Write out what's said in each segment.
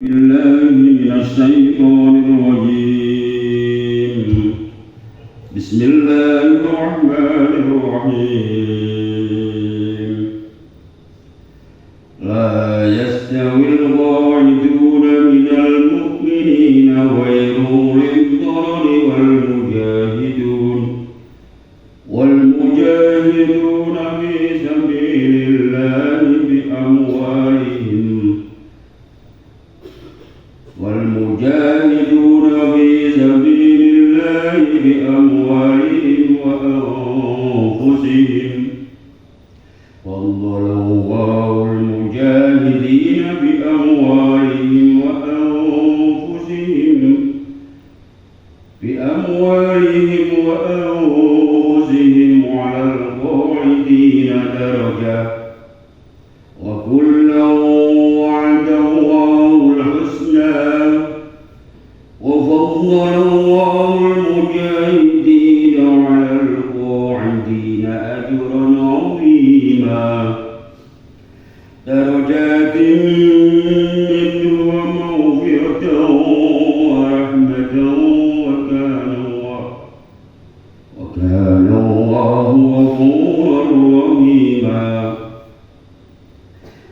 بالله من الشيطان الرجيم. بسم الله الرحمن الرحيم. لا يستوي القاعدون من المؤمنين غير أولي الضرر والمجاهدون في سبيل الله بأموالهم وأنفسهم. فضل الله المجاهدين بأموالهم وأنفسهم على القاعدين درجة، وكلا وعد الله الحسنى. وفضل الله المجاهدين على القاعدين أجرا عظيما، درجات منه ومغفرة ورحمة، وكان الله غفورا رحيما.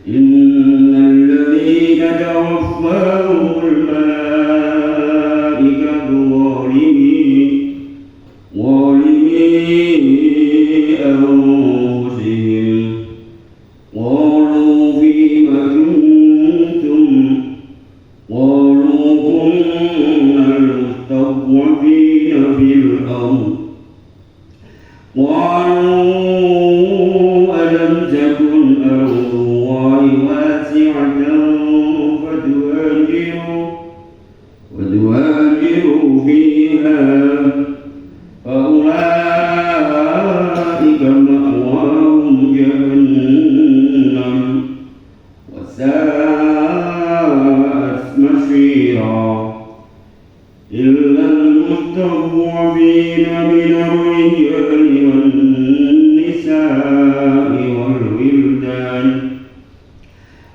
إن الذين توفاهم الملائكة ظالمي أنفسهم قالوا فيم كنتم؟ قالوا كنا مستضعفين في الأرض. قالوا ألم تكن أرض الله واسعة فتهاجروا فيها، فأولئك مأواهم جهنم وساءت مصيرا. إلا المستضعفين من الرجال والنساء والولدان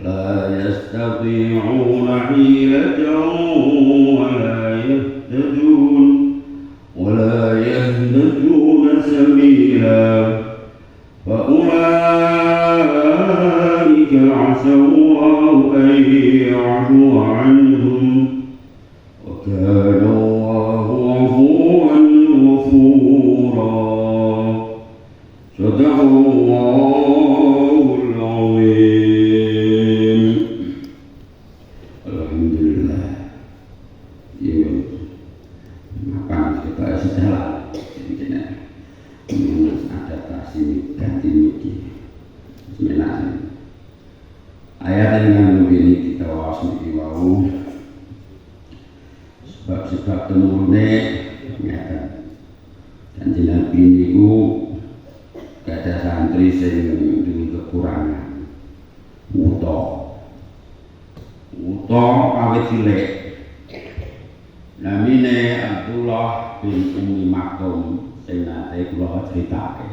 لا يستطيعون حيلة ولا يهتدون سبيلا، فأولئك عسى الله أن يعفو عنهم، وكان الله عفوا غفورا. صدق الله العظيم. Alhamdulillah. Makan kita setelah ini adaptasi ganti miki. Bismillah. Ayat yang begini kita wawas niki wau. Sebab temune ngeten. Kanjeng Nabi niku ada santri sing duwe kekurangan. Uta awit cilik. Namine Abdullah bin Ummi Maktum sing nate kula critake.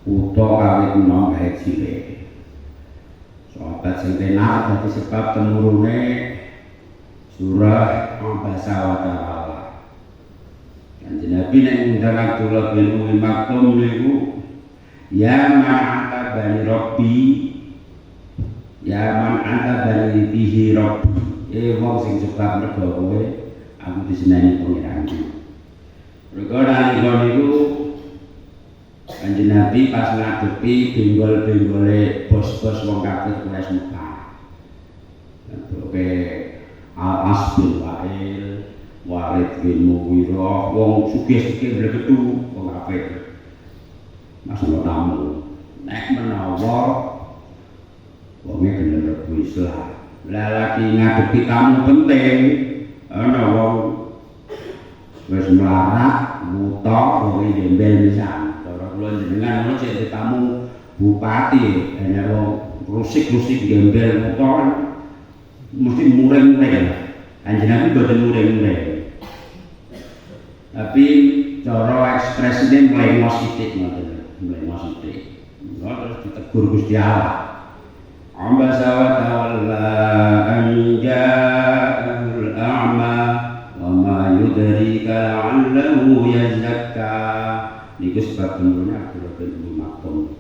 Uta awit enom cilik. Sahabat sing tenar dadi sebab temurune surah Abasa wa Ta'ala. Kanjeng Nabi nek ngundang Abdullah bin Ummi Maktum niku, ya ma'ata bani Rabbi, ya man anta bani bihi Rabbi. Wong sing sebab mergo kowe aku diseneni pengiranku. Mergo nalika niku Kanjeng Nabi pas ngadepi benggol-benggole bos-bos wong kafir Quraisy Mekah. Oke, Al-As bin Wa'il, Walid bin Mughirah, wong sugih-sugih blegetu wong kafir. Mas tamu, nek menawa wonge gelem rebu Islam. Lah lagi ngadepi tamu penting, ana wong wis melarat, buta, wong gembel pisan. Cara kula jenengan ono sing tamu bupati, ana wong rusik-rusik gembel buta mesti muring-muring. Kanjeng Nabi boten muring-muring. Tapi cara ekspresine mlengos sithik ngoten, mlengos sithik. Terus ditegur Gusti Allah. abasa wa tawalla an ja'ahul a'ma wa ma yudrika la'allahu yazakka. Niku sebab temune Abdullah bin Umi Maktum.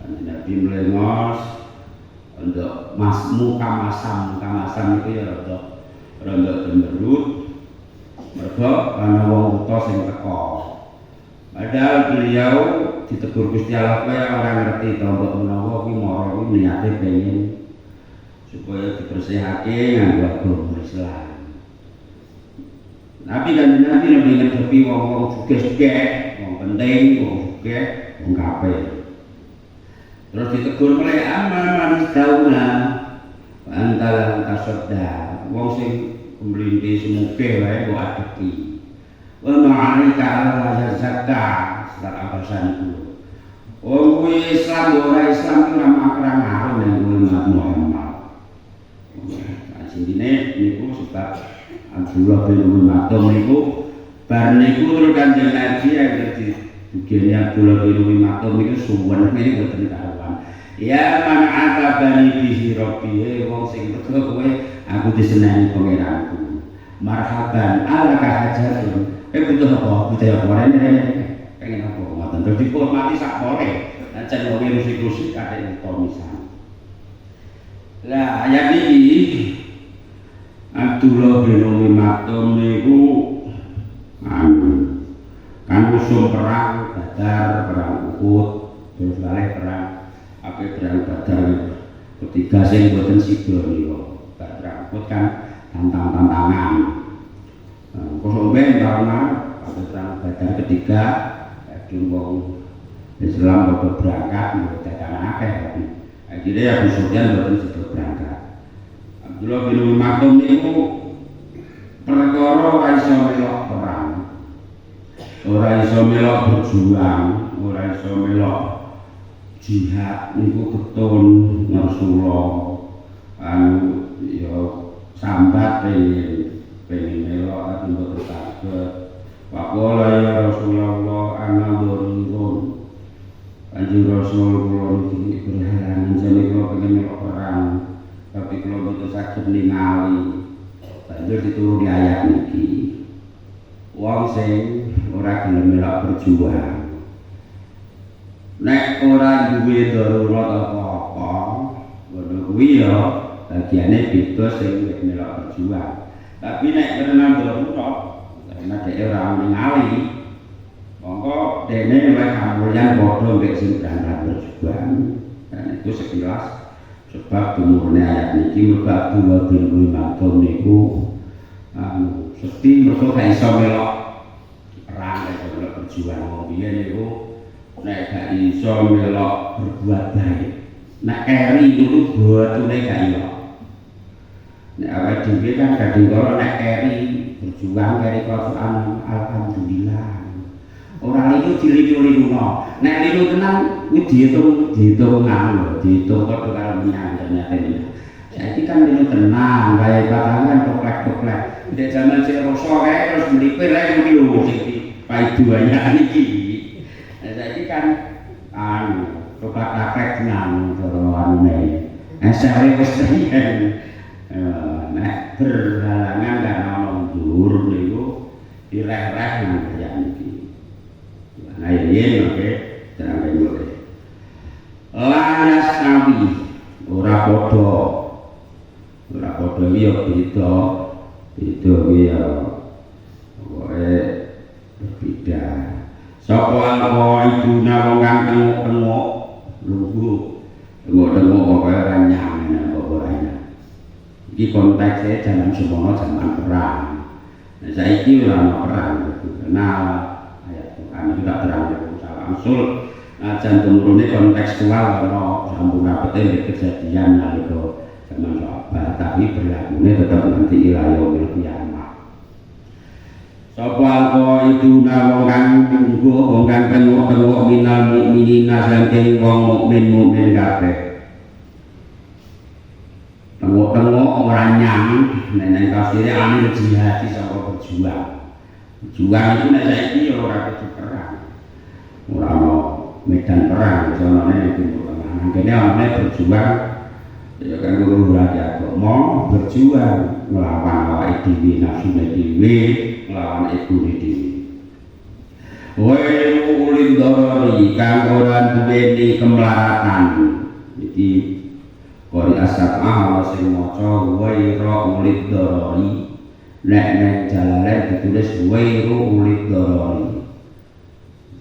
Nabi melengos untuk masmu kamasam itu ya rada gemerut mergo ana wong uta sing teko. Padahal beliau ditegur Gusti Allah kaya ora ngerti to mbok menawa kuwi mara kuwi niate pengen supaya dibersihake nganggo agama Islam. Nabi kan Nabi lebih ngedepi wong-wong sugih-sugih, wong penting, wong sugih, wong kafir. Terus ditegur mulai amal manis dauna antara kasoda wong sing pembeli semugih wae kok adepi wa ma'alika ala zakah secara bahasan itu wong kuwi Islam ora Islam ki ora makrang karo ning Umat Muhammad. Asline niku sebab Abdullah bin Umi Maktum niku bar niku terus Kanjeng Nabi yang dadi Abdullah bin Umi Maktum niku suwen niku boten karuan. Ya man atabani bihi rabbi wong sing teko kowe aku diseneni pangeranku. Marhaban ala kahajatun. Butuh apa? Butuh apa rene? Pengen apa? Ngoten terus dihormati sak pore. Ancen wong rusi-rusi kadhe to misan. Lah ayat iki Abdullah bin Umi Maktum niku kan musuh perang Badar, perang Uhud, terus kalih perang perang Badar ketiga sing boten sida niku. Perang Uhud kan tantangan. Kosong ben karena perang Badar ketiga wong Islam padha berangkat dagangan akeh tapi akhirnya Abu Sufyan boten sida berangkat. Abdullah bin Umi Maktum niku perkara ora iso melok perang. Ora iso melok berjuang, ora iso melok jihad niku ketun Rasulullah ya sambat pengen melok tapi mboten saged. Waqala ya Rasulullah ana dhurun. Kanjeng Rasul kula niki berhalangan jane kula pengen melok perang tapi kula mboten saged ningali. Banjur dituruni ayat niki. Wong sing ora gelem melok berjuang nek ora duwe darurat apa-apa ngono kuwi ya bagiane beda sing melok berjuang. Tapi nek karena darurat karena dhek ora ningali monggo dene wae kamulyan padha mek sing berangkat berjuang. Dan itu sekilas sebab tumurune ayat niki mergo Abdullah bin Umi Maktum niku sedih mergo gak iso melok perang gak iso melok berjuang. Wong biyen niku nek gak iso melok berbuat baik nek eri itu batune gak iso. Nek awake dhewe kan kadang kala nek eri berjuang kari Quran alhamdulillah. Ora liru diliru-liruno. Nek liru tenan kuwi dihitung ngono, dihitung padha karo nyantene. Saiki kan liru tenan, gawe patangan toplek-toplek. Nek jaman sing rasa kae terus mlipir ae kuwi lho sing paiduane iki. Nah saiki kan toplek-toplek tenan karo anune. Esere wis riyen. Nek berhalangan kan ana ndur niku direh-reh nang kaya niki. Nah ini oke, terang dulu. Lanas nabi, ora podo dia beda dia, berbeda. Soal kau itu nawang tengok lugu, tengok pokoknya ranyang, pokoknya. Di konteksnya zaman semono zaman perang. Nah saya ini orang perang, kenal. Kami juga terang salah usul ajan temurune kontekstual ana sampun rapete kejadian nalika zaman sahabat tapi berlakune tetap nanti ila yaumil qiyamah. Sapa kok itu wong kang tunggu wong kang tengok minal mukminina saking wong mukmin kabeh. Tengok ora nyang nek kafire ane jihad saka berjuang. Juang itu nek saiki ora kecu perang. Ora ono medan perang, sonone ning Timur Tengah. Kene ana berjuang ya kanggo ngurati agama, berjuang nglawan awake dhewe, nafsune dhewe, nglawan egone dhewe. Wae ulin dorori kang ora duweni kemlaratan. Iki kori asapah sing maca wae ro ulin dorori. Nek nang jalalain ditulis wae ro ulin dorori.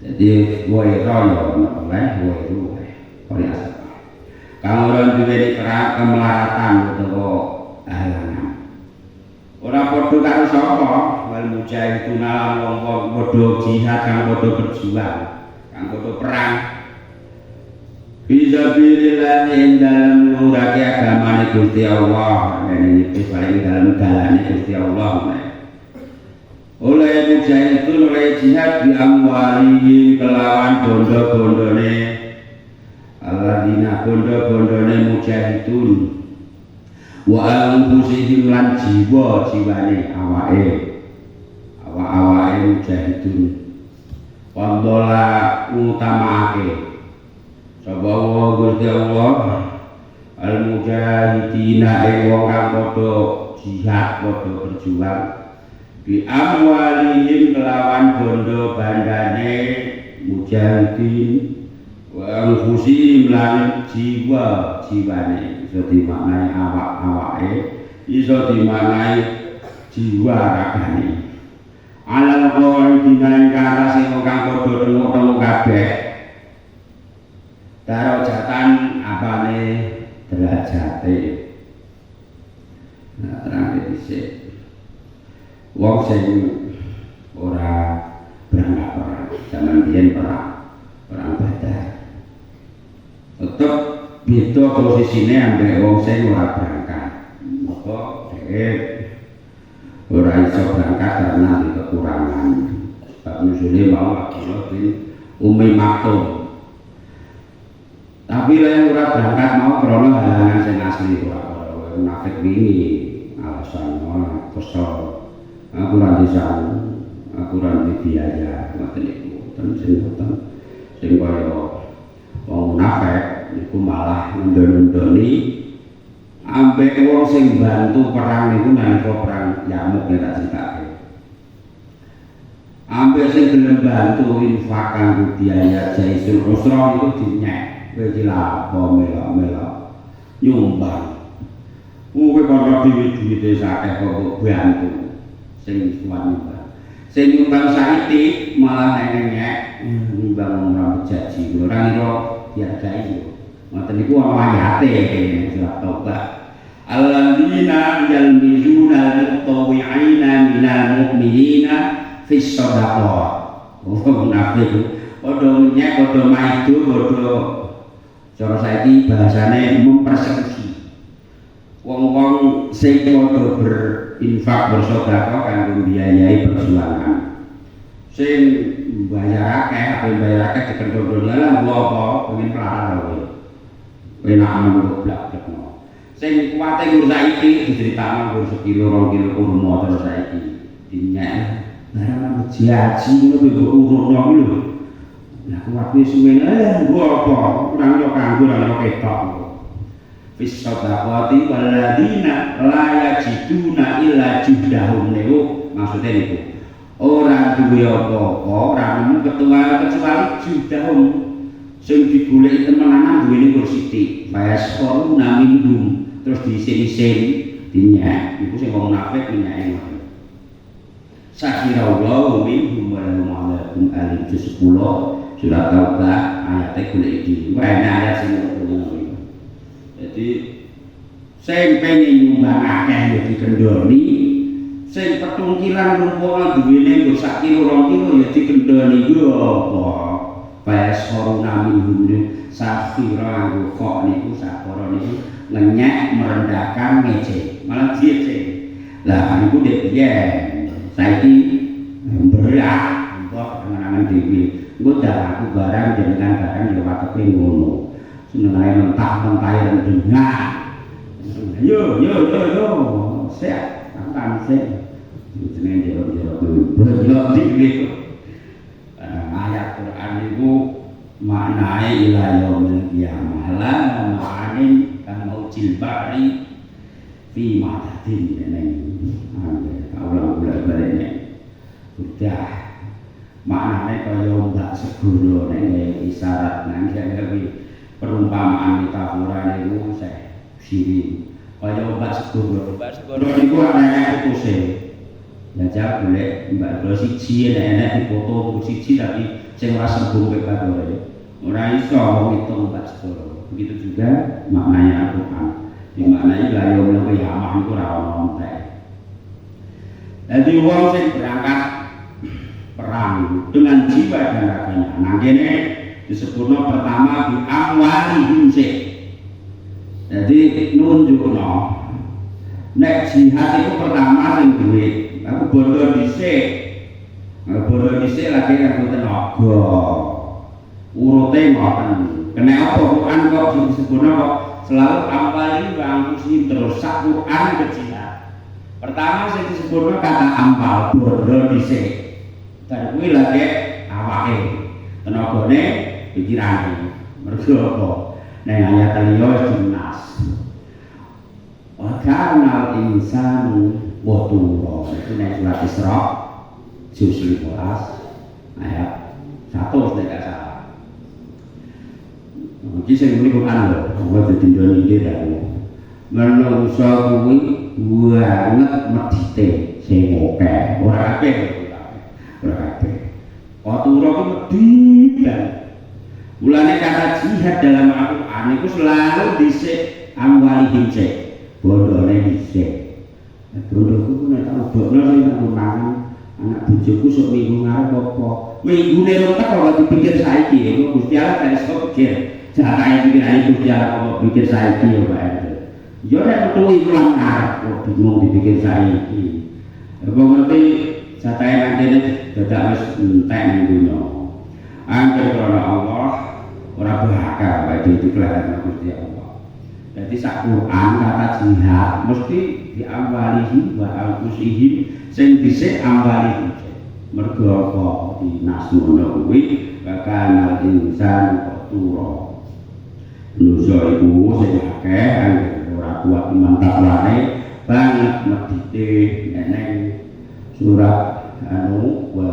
Jadi wae ro ya oleh wae ro kori asapah. Kang ora duweni kemlaratan utawa halangan. Ora padha karo sapa wal mujahidun wong padha jihad kang padha berjuang kang padha perang fisabilillah ing dalem nurake agamane Gusti Allah nek iki paling dalem dalane Gusti Allah oleh mujahidun oleh jihad di amwali kelawan bondo-bondone alladzina bondo-bondone mujahidun wa anfusihim lan jiwane awake mujahidun pandola utamaake sapa Gusti Allah al mujahidina wong kang padha jihad padha berjuang bi amwalihim kelawan bondo bandane mujahidin wa anfusihim lan jiwane iso dimaknai awake iso dimaknai jiwa ragane alal qaul dinaing kara sing kang padha temu kabeh darajatan apane derajate nah terang dhisik wong sing ora berangkat perang zaman biyen perang Badar tetep beda posisine ambek wong sing ora berangkat. Maka dhek ora iso berangkat karena di kekurangan. Sebab nusule mau Abdullah bin Umi Maktum. Tapi yang ora berangkat mau krana halangan sing asli ora munafik wingi alasan ora kesel. Aku ora bisa aku ora biaya ngoten niku. Sing kaya wong munafik iku malah ndon-ndoni ambek wong sing bantu perang niku nalika perang Yamuk ya tak critake. Ambek sing gelem bantu infak kanggo biaya Jaisul Usra iku dinyek. Kowe iki lapo melok-melok nyumbang. Kowe kok duwe-duwite sakeh kok bantu sing kuat nyumbang. Sing nyumbang saiki malah nyek nyumbang ora janji ora ngira dihargai. Ngoten niku ana ayate surat Taubah. Alladzina yalmizuna al-mutawwi'ina minal mu'minina fis shadaqah. Munafik padha nyek padha maido padha cara saiki bahasane mempersekusi. Wong-wong sing padha berinfak bersedekah kanggo mbiayai perjuangan. Sing bayar akeh dikendhong lan apa pengen pelara kowe. Enak menurut blak-blakno. Sing kuwate nggur saiki diceritakno nggur sekilo 2 kilo kurma terus saiki dinyek. Barang haji ngono kuwi urutno kuwi lho. Lah kuwate suwene nggo apa? Kurang yo kanggo lan ketok. Fis sadaqati walladzina la yajiduna illa juhdahum niku maksude niku. Ora duwe apa-apa, ora nemu kecuali juhdahum. Sing digoleki temenan duwene kur sithik bayas koru namindum terus diisin-isin dinyek iku sing wong munafik nyeke ngoten sakirallahu minhum wa lahum alim 10 surat Taubah ayate golek iki ana ayat sing ngono. Jadi sing pengen nyumbang akeh ya dikendhoni sing petungkilan rumpun duwene kok 1 kilo 2 kilo ya dikendhoni yo apa bayas koruna minhum safira anggo kok niku sakara niku ngenyek merendahkan ngece malah diece lah niku dek yen saiki berat mbok kenangan dhewe engko dak aku barang jenengan barang yo watepe ngono senengane mentah-mentah lan dengar yo siap tangan sik jenenge jero-jero ayat Quran niku maknane ila yaumil qiyamah la ma'anin kan maujil ba'ri fi ma'adin neng ulang-ulang baliknya udah maknane kaya mbak segoro neng isyarat nang perumpamaan metafora niku saya sini kaya mbak segoro niku ana putuse jajal golek mbak segoro siji enek foto siji tapi sing ora sembung kaya kadore ora iso ngitung mbak segoro begitu juga maknanya Al-Qur'an di maknanya layo menawa kiamah niku ora ono entek dadi wong sing berangkat perang dengan jiwa dan raganya nang kene disebutno pertama di amwalihim sik. Jadi nunjukno nek jihad itu pertama sing duit. Aku bondo dhisik. Bondo dhisik lagi kanggo tenaga. Urute ngoten. Kena apa Quran kok disebutno kok selalu amwali wa anfusi terus sak Quran ke jihad. Pertama sing disebutno kata amal bondo dhisik. Dan kuwi lagi awake. Tenagane pikirane mergo apa ning ayat liya dinas wa kana insanu wa tuwa itu nek surat Isra juz 15 ayat 1 nek gak salah iki sing muni Quran lho kok dadi ndone iki ra menungso kuwi banget medite sing akeh ora kabeh ora kabeh Watura itu medit banget. Mulanya kata jihad dalam Al-Quran itu selalu disik amwalihim sik. Bondone disik. Bondo ku nek tak ubokno sing tak mangan anak bojoku sok minggu ngarep apa. Minggune rotek kok dipikir saiki ya Gusti Allah kan iso pikir. Jatah pikirane Gusti Allah kok pikir saiki ya Pak. Yo nek metu iku lan ngarep kok bingung dipikir saiki. Apa ngerti jatah nang kene dadak wis entek ning dunya. Angger karena Allah ora bakal badhe diklarasno Gusti Allah. Jadi sak Quran kata jihad mesti diawalihi wa al-usihim sing dhisik amwalihim. Mergo apa dinasmono kuwi bakal insan qatura. Nusa iku sing akeh ora kuat iman takwane banget medite neng surat anu wa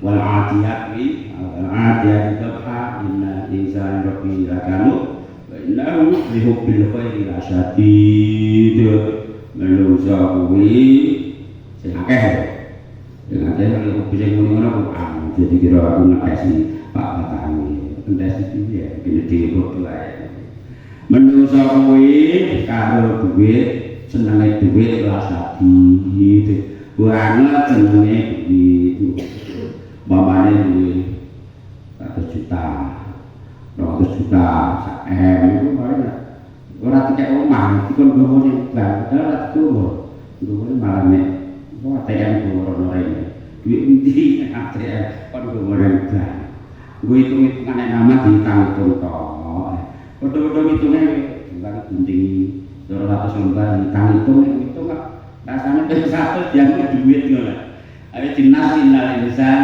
wal adiyat wi al adiyat tabha inna insana rabbi lakanu wa innahu lihubbil khairi lasyadid menungso kuwi sing akeh lho bisa ngono Quran jadi kira aku ngekasi Pak Patani endas iki ya gede dhewe wae menungso kuwi karo duit senenge duit lasyadid banget senenge duit mamane duwe 100 juta 200 juta itu ora tikek omah dikon gowo ning bank ora gowo malah nek ATM gowo rene duit endi ATM kon gowo ning bank kuwi hitung-hitungane nama ditanggung to padha-padha hitune bang gunting 200 lembar hitung rasane wis 100 yang duit ngono ayo dinas innal insan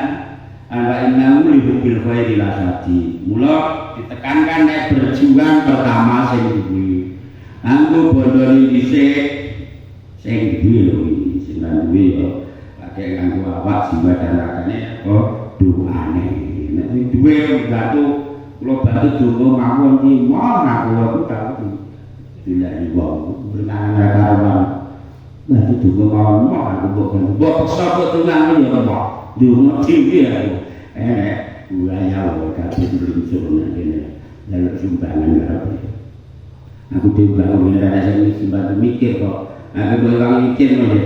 wa innahu lihubbil khairi lasyadid. Mula ditekankan nek berjuang pertama sing duwe. Anggo bondone dhisik sing duwe lho iki sing duwe yo. Lagi nganggo awak jiwa dan ragane apa doane. Nek sing duwe bantu kula bantu donga mawon iki mon aku tau dilani wong bermangan karuan. Bantu donga mawon aku mbok sapa tunang ya apa. Dungo tinggi aku wilayah kabeh belum sebenarnya kene lalu sumbangan karo aku dhewe bangun ora sing sumbangan mikir kok aku boleh mikir ngono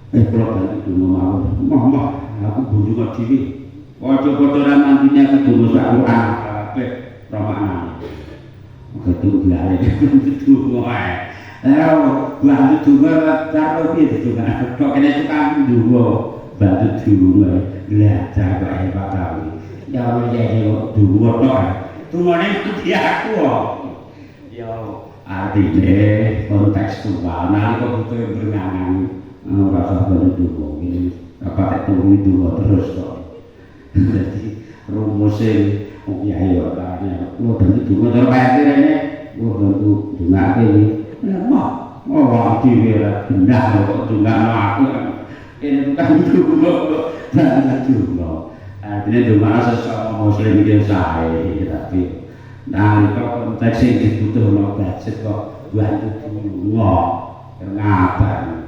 kula bantu dungo mawon aku bunjung dhewe padha-padha ra mantinya kedungo sak Quran kabeh romakane ketu glare dungo ae bantu dungo karo piye dungo kok kene tukang dungo bantu dulu lah jaga Pak Tawi ya Allah ya dulu tok tumane kudu aku ya artine kontekstual nalika butuh berenangan ora usah bantu dulu ini apa tek turu dulu terus kok jadi rumusé ya yo karane kulo dadi donga cara pete rene kulo bantu dongake iki oh dhewe ra benar kok dongakno aku ini bukan donga kok donga artinya donga sesama muslim iki sae tapi nalika konteks sing dibutuhno budget kok bantu donga ngabar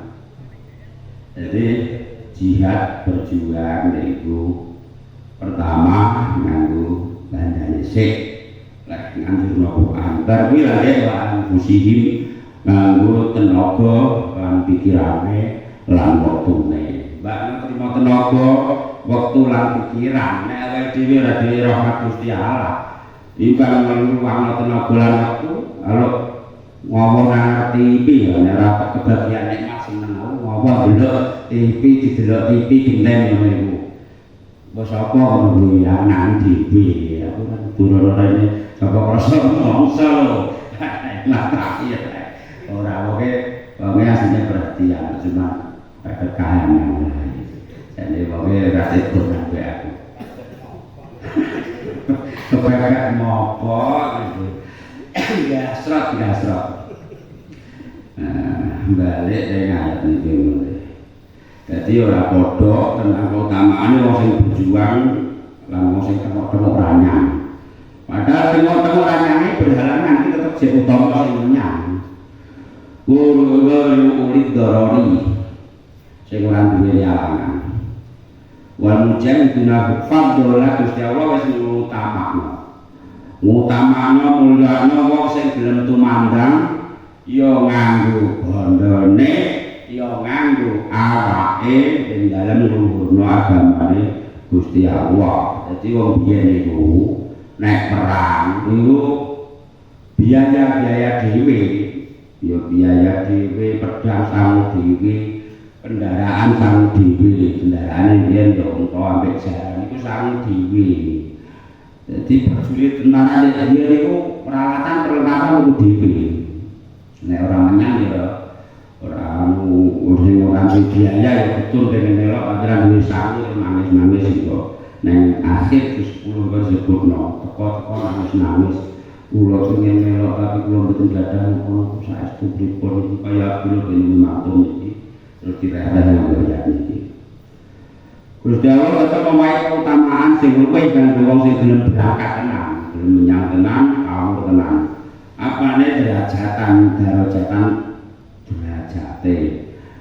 jadi jihad berjuang yaitu pertama nganggo bandane sik lek nganggo Quran tapi lek lan musihim nganggo tenaga lan pikirane lan waktune mbak terima tenaga waktu lan pikiran nek awake dhewe ora dhewe rahmat Gusti Allah iki kan ngluwangno tenaga lan waktu kalau ngomong ngerti piye nek ora kebagian nikmat seneng ngomong delok TV didelok TV dinten ngono iku bos apa ngono ya nang dhewe aku kan durane sapa krasa mongso lho lah terakhir ora oke wong asline perhatian cuma kekahanan jadi wong ora ikut sampe aku kepepet mopo gitu gasrot balik dengan ayat ini jadi orang bodoh tentang keutamaan wong sing berjuang lan wong sing tengok-tengok ranyang padahal tengok-tengok ranyangnya berhalangan kita tetap jadi utama sing menyang guru ulit dorori sing orang duwe halangan wal mujahid guna fadholah Gusti Allah wis ngutamakno mulyakno wong sing gelem tumandang ya nganggo bondone ya nganggo awake ing dalem ngluhurno agamane Gusti Allah. Dadi wong biyen niku nek perang niku biaya dhewe, ya biaya dhewe, pedang sang dhewe, kendaraan sang dhewe, kendaraan biyen yo unta ambek jaran niku sang dhewe. Dadi prajurit tentara dhewe niku peralatan niku dhewe. Nek orang menyang ya orang biaya ya betul dengan melok adalah duwe sawi nangis itu nang akhir terus kula kok sebutno teko nangis kula pengen melok tapi kula mboten gadah ono saestu pripun iki kaya kula ben matur iki terus direhane nang iki Gusti Allah tetep memakai keutamaan sing luwih kanggo wong sing gelem berangkat tenan gelem menyang tenan kawruh tenan apane derajatan derajate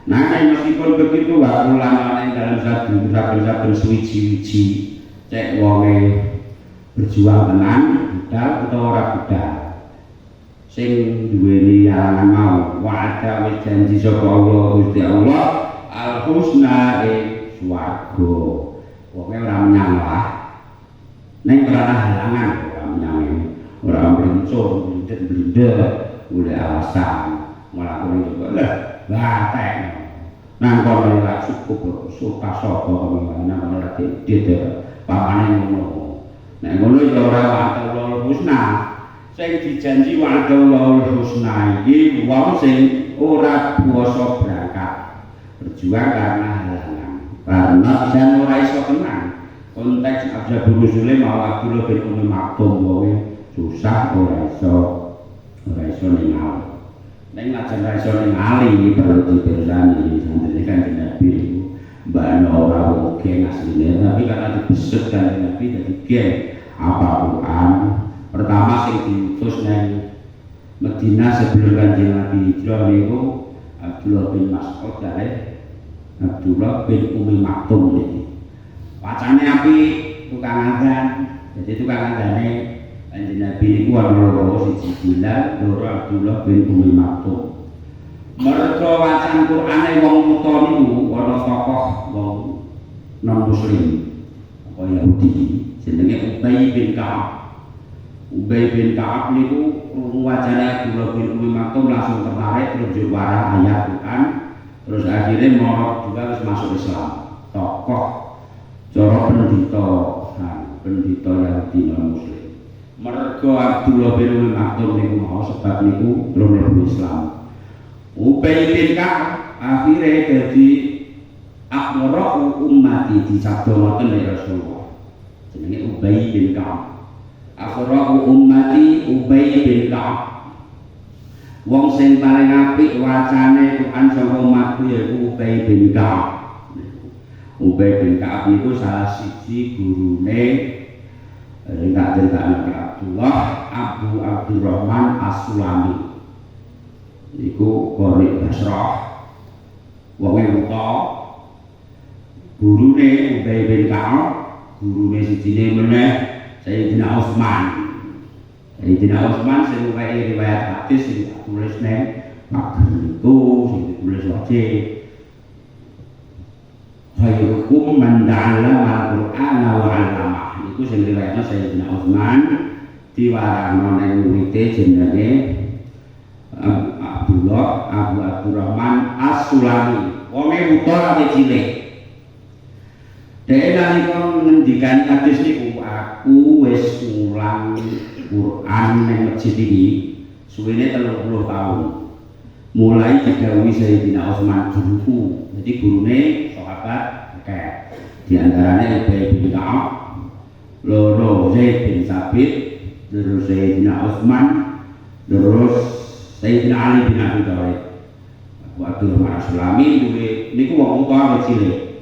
nah meskipun begitu wa ulama ing dalam saben suwi-wiji cek wonge berjuang tenan budal utawa ora budal sing duweni arangan mau wa'ada wis janji saka Allah Gusti Allah al husna swarga wonge ora menyang lah ning ora halangan ora menyang ora mencur blindet oleh alasan melakukan juga lah batek nang kono ora cukup suka sapa nang lagi dia papane ngono nek ngono ya ora wa'dul husna sing dijanji wa'dul husna iki wong sing ora kuwasa berangkat berjuang karena halangan karena dan ora iso tenang konteks Abdul Muslim mawa Abdullah bin Umi Maktum wae susah ora iso ningali nek lajeng ora iso ningali perlu dipirsani santri kan Nabi mbak ora oke asline tapi karena dibesut kan Nabi dadi gen apa Quran pertama sing diutus nang Madinah sebelum Kanjeng Nabi hijrah niku Abdullah bin Mas'ud kare Abdullah bin Umi Maktum niki wacane api tukang adzan jadi tukang adzane Kanjeng Nabi niku ana loro siji Bilal loro Abdullah bin Umi Maktum merga wacan Qur'ane wong muta niku ana tokoh wong non muslim apa Yahudi jenenge Ubay bin Ka'ab Ubay bin Ka'ab niku wajane Abdullah bin Umi Maktum langsung tertarik terus juara ayat Quran terus akhirnya morok juga terus masuk Islam tokoh cara pendeta Yahudi non muslim mergo Abdullah bin Umi Maktum niku mau sebab niku mlebu Islam Ubay bin Ka'ab akhirnya jadi akhirah ummati dicabdo ngoten ya Rasulullah jenenge Ubay bin Ka'ab. Aqra'u ummati Ubay bin Ka'ab. Wong sing paling apik wacane Quran saka umatku yaiku Ubay bin Ka'ab. Ubay bin Ka'ab niku salah siji gurune Kanjeng Nabi Abdullah Abu Abdurrahman As-Sulami. Iku qori Basrah. Wonge buta. Gurune Ubay bin Ka'ab, gurune sijine meneh Sayyidina Utsman. Sayyidina Utsman sing wae riwayat hadis sing tulis nang Maghrib sing ditulis wae. Khairukum man ta'allama al-Qur'ana wa 'allamah. Iku sing riwayatna Sayyidina Utsman diwarano nang murid jenenge Abdullah Abu Abdurrahman As-Sulami. Wonge buta ate cilik. Dene nalika ngendikani hadis niku aku wis mulang Quran nang masjid iki suwene 30 tahun. Mulai didhawuhi Sayyidina Utsman guruku. Jadi gurune sahabat akeh. Di antaranya Ubay bin Ka'ab, loro Zaid bin Sabit, terus Sayyidina Utsman, terus Sayyidina Ali bin Abi Thalib. Abu Abdurrahman As-Sulami niku wong utawa cilik.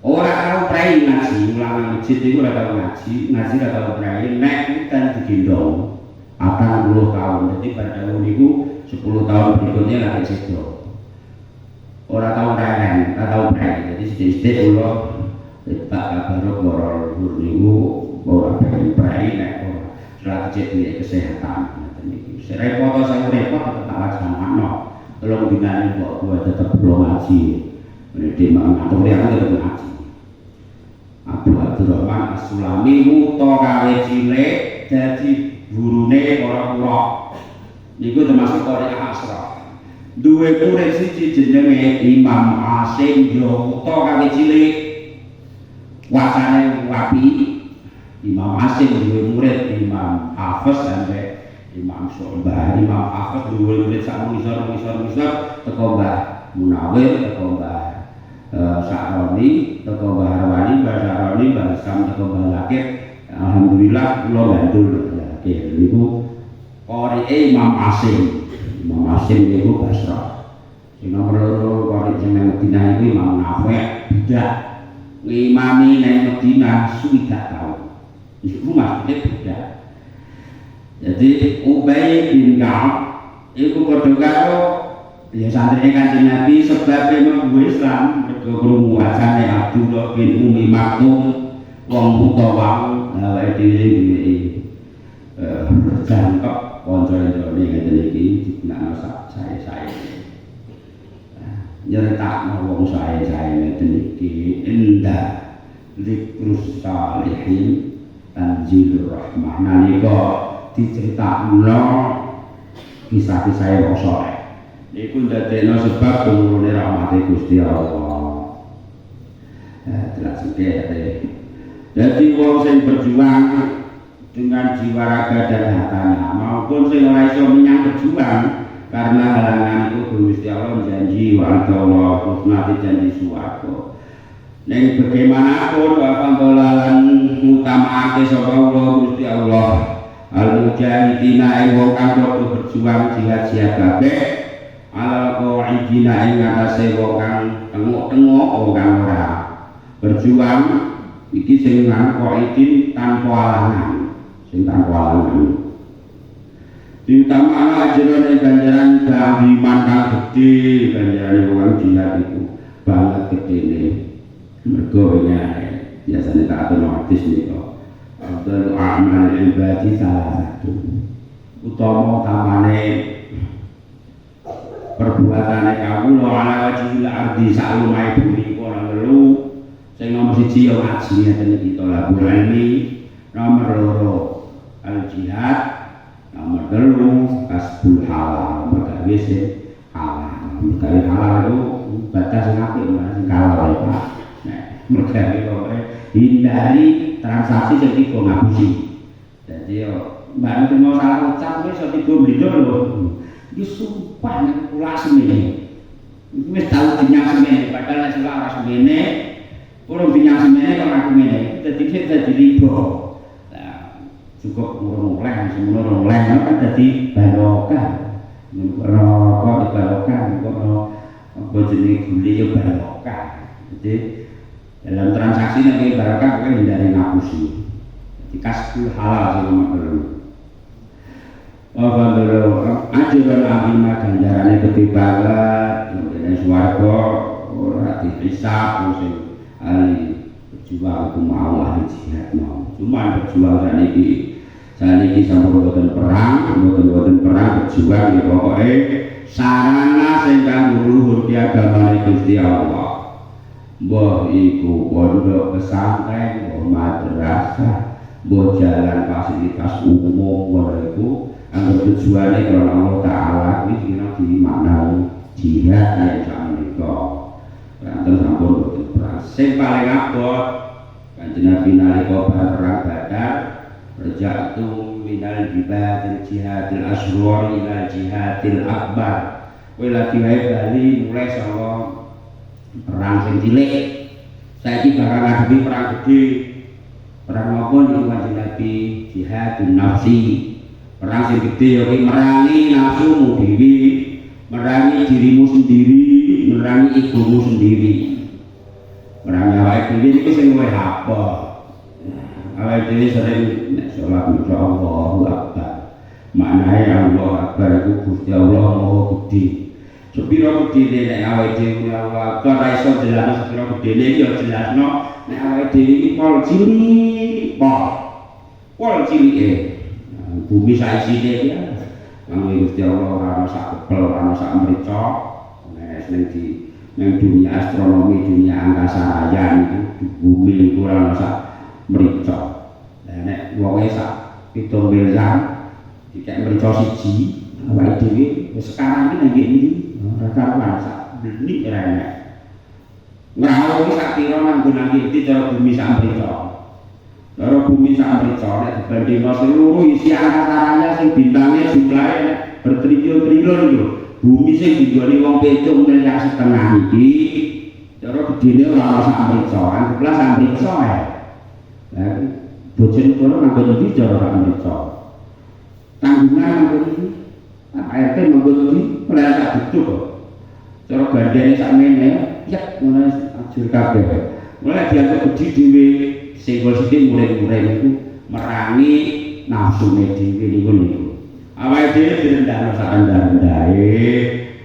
Ora tau prei ngaji, ulangan masjid niku ora tau ngaji ora tau prei, nek kan digendong 80 tahun. Jadi pada niku 10 tahun berikutnya lagi sedo. Ora tau reren, ora tau prei. Jadi sithik-sithik kula tak kabar loro niku ora prei nek ora strategi kesehatan ngoten iki. Repot saya repot tetep laksanakno. Tolong dinane kok gua tetep belum ngaji. Menjadi mengatur yang tetep ngaji. Abu Abdurrahman As-Sulami muta kawe cilik dadi gurune para kula. Niku termasuk qori Asra. Duwe murid siji jenenge Imam Asim yo muta kawe cilik. Wacane wapi. Imam Asim duwe murid Imam Hafiz sampai Imam Syu'bah. Imam Hafiz duwe murid sak ngisor teko Mbah Munawir, teko Mbah Sa'roni, teko Mbah Harwani, Mbah Sa'roni, Mbah Sam, teko Mbah Lakir. Alhamdulillah kula bantu Lakir. Niku qori Imam Asim. Imam Asim niku Basrah. Sing nomor loro qori sing nang Madinah iku Imam Nafi' bidah. Ngimami nang Madinah 60 tahun. Iku maksudnya bidah. Jadi Ubay bin Ka'ab iku padha karo ya santrine Kanjeng Nabi sebab memang Islam mergo krungu wacane Abdullah bin Umi Maktum wong buta wau awake dhewe duwe jangkep kanca-kancane ngeten iki digunakno sae-sae. Nyeritakno wong sae-sae ngeten iki indah zikrus salihin tanzilur rahmah nalika diceritakno kisah-kisah wong saleh. Niku ndadekno sebab tumurune rahmate Gusti Allah. Jelas iki. Jadi wong sing berjuang dengan jiwa raga dan hatana maupun sing ora iso menyang berjuang karena halangan itu Gusti Allah janji wa Allah husnati janji swarga. Ning bagaimanapun apa dolalan utamaake sapa Gusti Allah al-mujahidina ing wong kang berjuang jihad kabeh ala qaidina ing atase wong kang tengok-tengok wong kang ora berjuang iki sing qaidin tanpa alangan sing tanpa alangan diutamakno ajrone ganjaran iman kang gedhe ganjaran wong jihad iku banget gedene mergo biasane tak atur hadis niku Abdul Amal ibadi salah satu utamane perbuatane kawula ala wajhil ardi salumai bumi ora lelu sing nomor 1 ya ngaji ngeten iki tolabul ilmi, nomor 2 al jihad, nomor 3 kasbul halal mergawe sing halal. Mergawe halal itu batas sing apik sing halal ya Pak. Nah, mergawe pokoke hindari transaksi sing tiga ngapusi. Jadi yo mbak nek mau salah ucap wis iso tiba blindo lho. Iki sumpah nek kula semene. Wis tau dinyang semene padahal nek salah ora semene Kurang binyang semene kok aku ngene. Dadi dadi riba. Nah, cukup urung oleh semono oleh kan dadi barokah. Rokok di barokah kok apa jenenge gule yo barokah. Jadi dalam transaksi nanti barokah kan hindari ngapusi. Jadi kasbul halal sing perlu. Apa dulu ajaran agama ganjarane gede banget, nek swarga ora dihisab sing ali berjuang ku mau ahli jihad mau. Cuma berjuang saniki sampun boten perang, boten perang berjuang ya pokoke sarana sing kanggo luhur ki agamane Gusti Allah. Mbah iku pondok pesantren, mbah madrasah, mbah jalan fasilitas umum ngono iku anggo tujuane karena Allah Ta'ala iki kira dimaknani jihad ya sakmenika. Ranten sampun boten perang. Sing paling abot Kanjeng Nabi nalika perang Badar raja'tu minal jihadil jihadil asghar ila jihadil akbar. Kowe lagi wae bali mulai saka perang sing cilik. Saiki bakal ngadepi perang gede. Perang apa niku Kanjeng Nabi? Jihadun nafsi. Perang sing gede ya ki merangi nafsumu dhewe, merangi dirimu sendiri, merangi egomu sendiri. Merangi awake dhewe niku sing luwih apa? Awake dhewe sering nek salat maca Allahu Akbar. Maknane Allah Akbar iku Gusti Allah Maha Gedhe. Sepiro gedene nek awake dhewe Allahu Akbar ra iso jelasno sepiro gedene iki ya jelasno nek awake dhewe iki pol cilik, pol cilike. Bumi saisine iki kanggo Gusti Allah ora ana sak kepel, ora ana sak mrica. Nek ning dunia astronomi, dunia angkasa raya niku bumi iku ora ana sak mrica. Lah nek wonge sak 7 miliar dikek mrica siji, awake dhewe wis sekarang iki nang ngene iki ora karuan sak benik ora enak. Ngrawu sak pira manggon iki cara bumi sak mrica. Cara bumi sak mrica nek dibandingno seluruh isi angkasa sing bintange jumlahe bertriliun-triliun lho. Bumi sing digoni wong 7,5 miliar iki cara gedene ora ana sak mrica, anggaplah sak mrica ae. Lah bojen kono manggon iki cara sak mrica. Tanggungan manggon iki ART manggon iki ora sak butuh kok. Cara gandene sakmene yek ngono ajur kabeh. Mulai dianggap gedhi dhewe senggol sithik murid-murid niku merangi nafsune dhewe niku. Awake dhewe direndahno sak rendah-rendahe,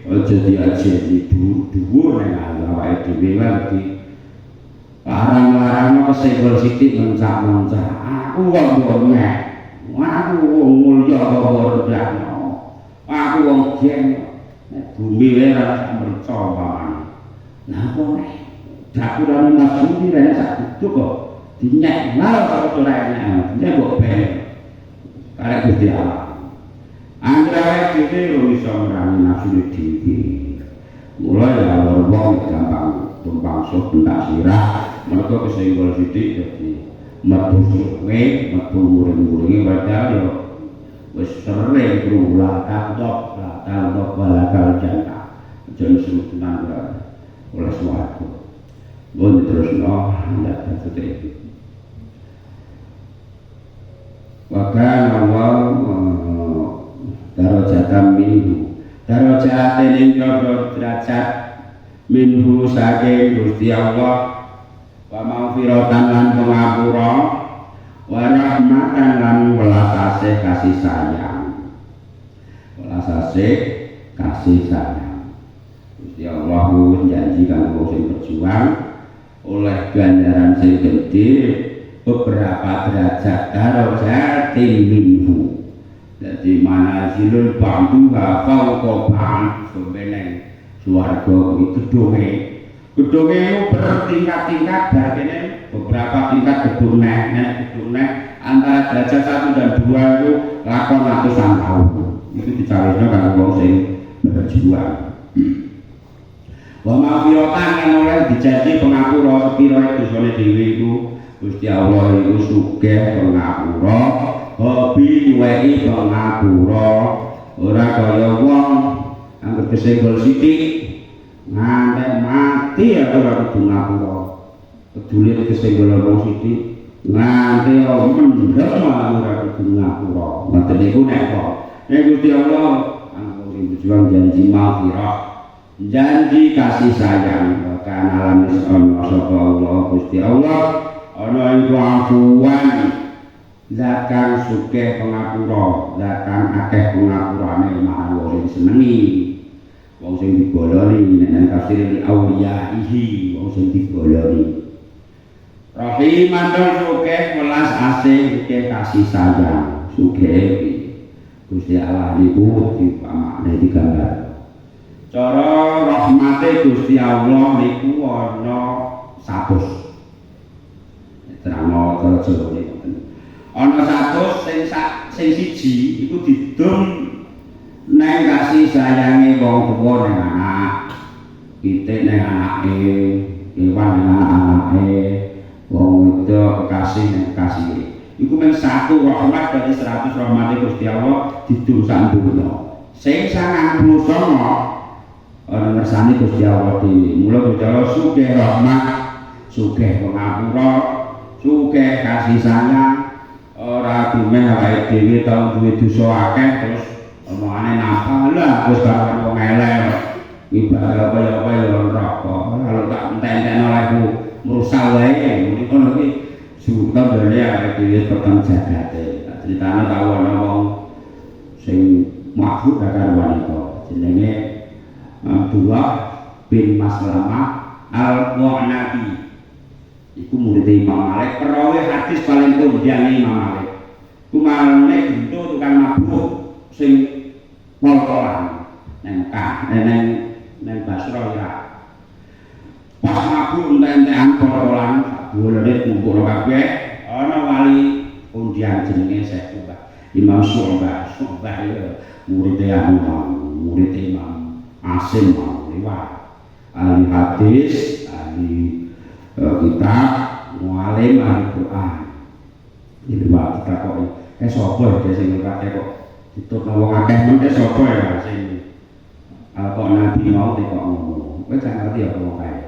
aja diajeni dhuwur nang awake dhewe ngerti. Larang-larang kesenggol sithik mencak-mencak. Aku wong ngene. Aku wong mulya kok rendahno. Aku wong geng. Nek bumi wae ora mrica pamane. Lah apa nek dakurane nafsu iki rene sak butuh kok. Dinyek nal karo ora enak. Nek kok ben. Karek Gusti Allah. Anggere dhewe lho iso ngrani nafsu dhewe. Mulai ya wong gampang tumpang sok entak sirah, mergo kesenggol sithik dadi metu suwe, metu muring-muringe padahal yo wis sering krungu tandok balakal jannah. Jan sunan oleh swarga. Mun terusno ndak seperti Wakana Allah darajatan minhu darajatan ing derajat minhu saking Gusti Allah wa maghfiratan lan pangapura wa rahmatan lan welasase kasih sayang Gusti Allah janji kanggo sing berjuang oleh ganjaran sing gedhe beberapa derajat darajatin minhu. Jadi manazilul ba'du fauqa ba'd sebenarnya swarga kuwi gedunge itu bertingkat-tingkat bagene beberapa tingkat gedung nek antara derajat 1 dan 2 itu lakon ratusan tahun itu dicarino kanggo wong sing berjuang. Wa maghfiratan kan oleh dijanji pengapura sepira dosane dhewe iku Gusti Allah iku sugih pengapura, hobi nyuweki pengapura, ora kaya wong anggere kesenggol sithik nganti mati ya ora kudu ngapura. peduli kesenggala wong sithik nganti mendem ora kudu ngapura. Ngoten niku nek kok nek Gusti Allah anggo berjuang janji maghfirah, janji kasih sayang, kan alam ono sapa Allah Gusti Allah ana ing afuwan zat kang sugih pengapura, zat kang akeh pengapurane maha wong senengi. Wong sing diboloni nek tafsir awliyaihi wong sing diboloni rahiman sugih welas asih sugih kasih sayang sugih Gusti Allah niku dipamakne digambar cara rahmate Gusti Allah niku ana 100 terangno cara Jawa niku ana 100 sing siji iku didum neng kasih sayangi wong tuwa neng anak, pitik neng anake, kewan neng anake, wong itu kasih neng kasih. Iku men satu rahmat dari 100 rahmat Gusti Allah didum sak dunya. Sing 99 ana ngersani Gusti Allah dhewe. Mula Gusti Allah sugih rahmat, sugih pangapura, sugih kasih sayang. Ora dumeh awake dhewe tau duwe dosa akeh terus omongane napa lah wis karo wong elek ibadah apa ya neraka kalau tak entek-entekno lagu mursal wae ngono iki sudah dene awake dhewe peteng jagate critane tau ana wong sing makhluk karo wanita jenenge Abdullah bin Maslamah Al-Qanabi iku murid Imam Malik perawi hadis paling kondang Imam Malik kumalane bentuk tukang mabuk sing pol-polan neng Basra ya pas mabuk entek-entekan pol-polan boleh kumpul kabeh ana wali undian jenenge Syekh Imam Syu'bah ya murid Imam Asim liwat ahli hadis ahli kitab mualim ahli Quran liwat kita kok sapa ya sing kok itu wong akeh men sapa ya sing kok nabi mau kok ngono. Kowe gak ngerti apa wong kae.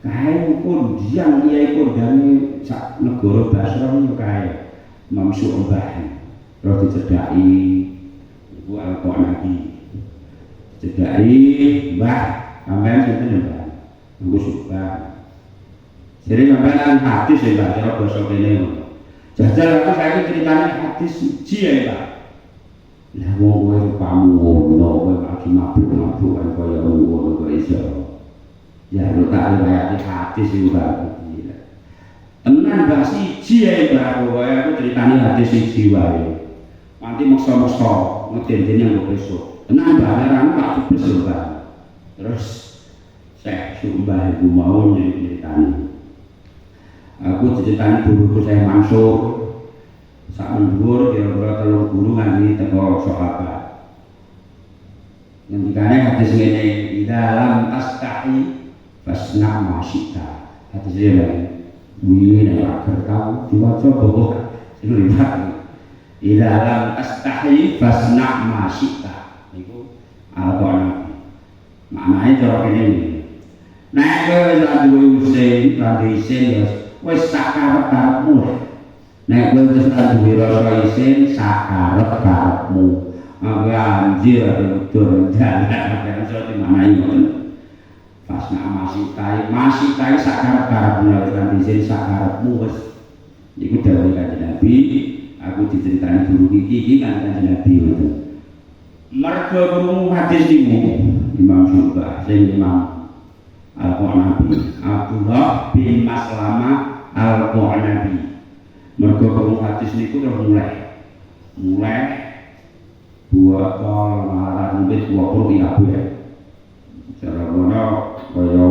Kae pun diang kiai kondane sak negara Basra niku kae. Imam Syu'bah. Terus dicedhaki iku kok nabi. Cedhaki Mbah, sampean sinten ya, Mbah? Nggo Syu'bah. Jadi sampean hadis ya Mbah, cara basa kene ngono. Jajal aku saiki critane hadis siji ya, Mbah. Lah wong kowe rupamu ngono kowe lagi mabuk-mabukan kaya ngono kok iso. Ya lu tak riwayat hadis iki Mbak. Tenan Mbak siji ae Mbak kowe aku critani hadis siji wae. Nanti meksa-meksa ngedendene kok iso. Tenan Mbak anu tak jebes lho Mbak. Terus saya sumbah ibu mau critani. Aku critani guruku saya Mansur. Sak mendur kira-kira 3 guru nganti teko sahabat. Ngendikane hadis ngene, "Idza lam tastahi fasna ma syi'ta." Hadis ngene. Wih nek tau diwaca bohong sing liwat. "Idza lam tastahi fasna ma syi'ta." Niku Al-Qur'an. Maknane cara kene iki. Nek kowe ora duwe isin ya wis sakarep-karepmu. Nek kowe wis duwe rasa isin sakarep-karepmu. Aku anjir udur jalan kan iso dimanani ngoten. Fasna masih tai sakarep-karepmu lan isin sakarepmu wis iku dawuh Kanjeng Nabi. Aku diceritani guru iki kan Kanjeng Nabi ngoten. Mergo krungu hadis niku Imam Syu'bah sing Imam Al-Qanabi Abdullah bin Maslamah Al-Qanabi mergo krungu hadis niku terus mulai buat tol marang wit buat kabeh cara ngono kaya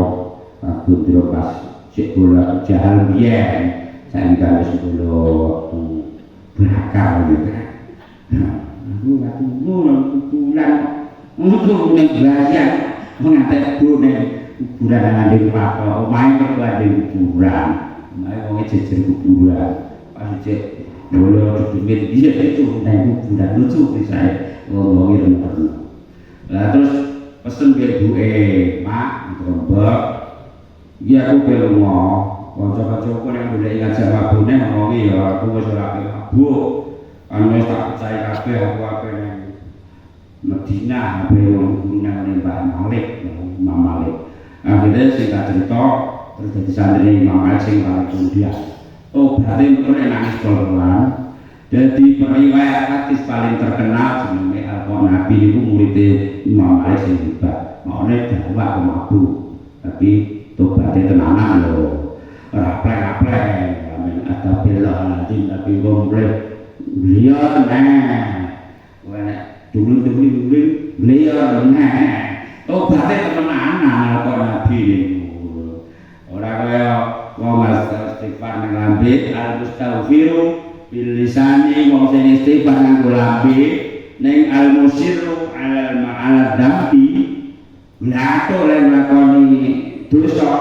aku pas sik bola jahal biyen saiki wis bola berakal gitu. Aku ngono bulan untuk ning bayan mengantek bone kuburan ngandung apa omahe kok ngandung kuburan omahe wong jejer kuburan pas cek bola dumit dia itu nang kuburan lucu bisa wong ireng pernah lah terus pesen ke ibuke mak ngombok iki aku belum kanca-kancaku nek golek ngajak mabune ngomongi ya aku wis ora mabuk. Wis tak percaya kabeh aku ape nang Madinah ape wong guru nang Mbah Malik, Imam Malik. Akhirnya sing tak cerita terus dadi santri Imam Malik sing paling kemudian. Oh, berarti itu nangis Quran. Jadi periwayat hadis paling terkenal jenenge Al-Qur'an Nabi niku muridé Imam Malik sing hebat. Maune dakwah ke mabuk. Tapi tobatnya tenanan lho. Ora plek-plek. Amin atabillah alazim tapi wong beliau dulu beliau tobatnya tenanan kok Nabi niku. Ora kaya wong istighfar nang lambe al-mustaghfiru bil lisani wong sing istighfar nang lambe ning al-musirru ala dambi ngato lan lakoni dosa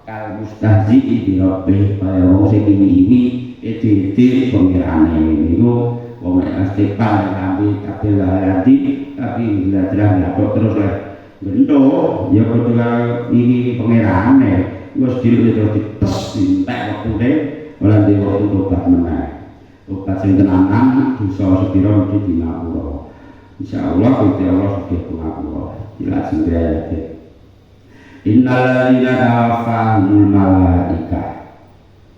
kal mustahzi bi rabbih kaya wong sing iki iki pengirane niku wong istighfar nang lambe kabeh lahati tapi bila terus lah bendo ya padha iki pengirane wis dhewe dites entek wektune ora dhewe waktu tobat meneh. Tobat sing tenanan dosa sepira mesti dinapura. Insyaallah Gusti Allah sugih pangapura. Dilajengi ayat. Innal ladzina tawaffahumul malaika.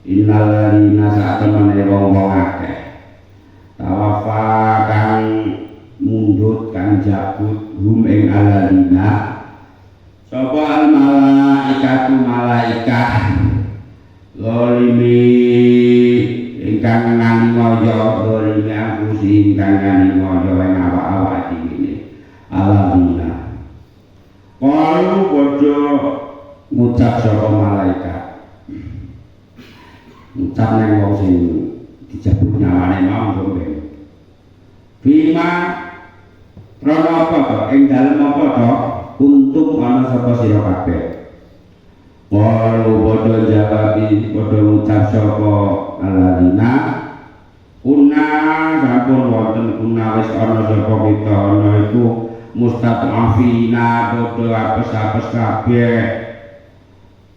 Innal ladzina sa'tamane wong akeh. Tawaffa kang mundhut kang jabut hum ing alladzina sapa al malaikatu malaikat zalimi ingkang ngangoyo zalimi anfusi ingkang ngangoyo ing awak-awak iki alamina kalu padha ngucap sapa malaikat ngucap nang wong sing dijabut nyawane mau sampe bima rono apa to ing dalem apa to untuk ana sapa sira kabeh. Walau padha jawabi padha ngucap sapa aladina kuna sampun wonten kuna wis ana sapa kita ana iku mustad'afina padha apes-apes kabeh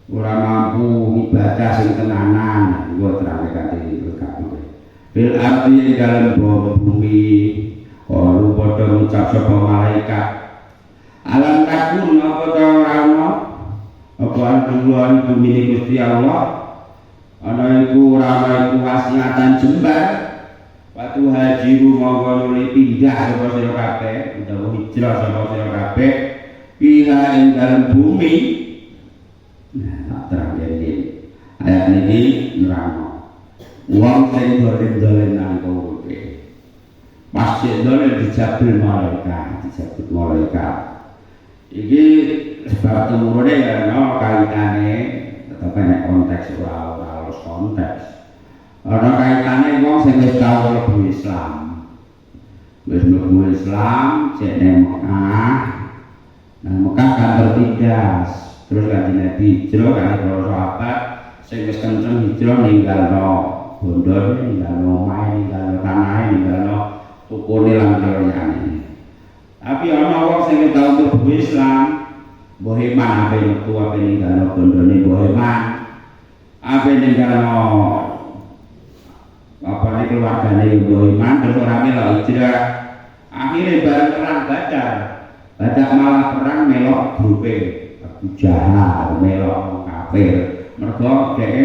ora mampu ibadah sing tenanan iku terangke kanthi kabeh. Bil arti dalam bumi kalau padha ngucap sapa malaikat alam takun apa ta ora ana apa antuan bumi Gusti Allah ana iku ora ana iku wasiatan jembar watu hajiru monggo nuli pindah sapa sira kabeh utawa hijrah sapa sira kabeh piha ing dalem bumi. Nah tak terangke ayat ini nerangno wong sing dolen nang kowe pasti dolen dijabul malaikat iki sebab tumurune ya ana kaitane tetep nek konteks ora harus konteks ana kaitane wong sing wis tau mlebu Islam cek nang Mekah kan tertindas terus kanjeng Nabi hijrah kali para sahabat sing wis kenceng hijrah ninggalno bondo ninggalno omahe ninggalno tanahe ninggalno tukune lan liyane. Tapi ana wong sing tau mlebu Islam, mbah iman ape metu ape ninggalno bondone mbah iman. Ape ninggalno apa nek keluargane mbah iman terus ora melok hijrah. Akhire bareng perang Badar malah perang melok grupe Abu Jahal melok kafir. Mergo dhek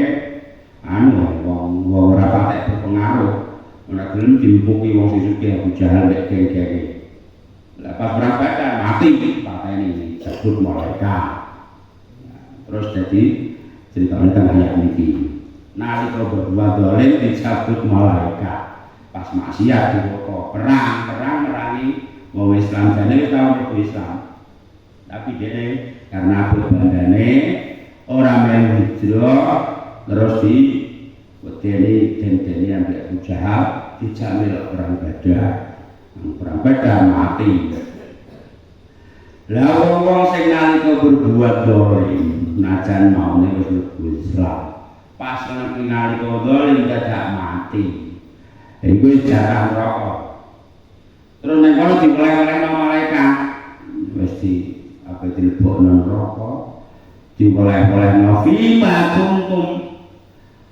wong ora patek berpengaruh. Ora gelem dimpuki wong sing sugih Abu Jahal nek geng-genge. Lah pas perang Badar mati pateni disebut malaikat. Terus jadi ceritanya tentang ayat niki. Nalika berdua dolim disebut malaikat. Pas maksiat dipokok perang merangi wong Islam jane wis tau mlebu Islam. Tapi dene karena bandane ora melu hijrah terus di wedeni den-deni ambek Abu Jahal dijamil perang Badar mati. Lah wong sing nalika berbuat dolim najan maune wis mlebu Islam. Pas nalika dolim dadak mati. Iku jarang rokok. Terus nek kono dimulai-mulai malaikat wis dilebokno neraka dimulai-mulai fima kuntum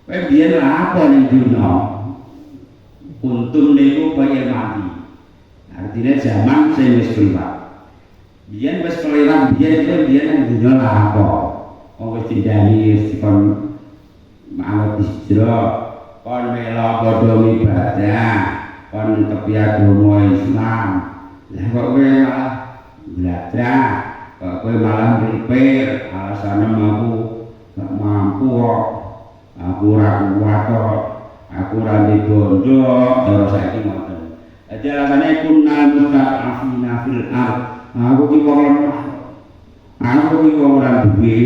Kowe biyen lha apa ning dunya? Untung niku kaya mati. Artinya zaman sing wis kliwat. Biyen wis kliwat biyen nang dunya lha apa? Wong wis dindani wis dikon manut hijrah, kon mela padha ibadah, kon tepi agama Islam. Lah kok kowe malah belajar, kok kowe malah mripir, alasane aku gak mampu kok. Aku ora kuat kok. Aku ora bondo, terus saiki ngoten. Dadi alasane kunal musta'afina fil ard. Aku ki wong lemah. Aku ki wong ora duwe.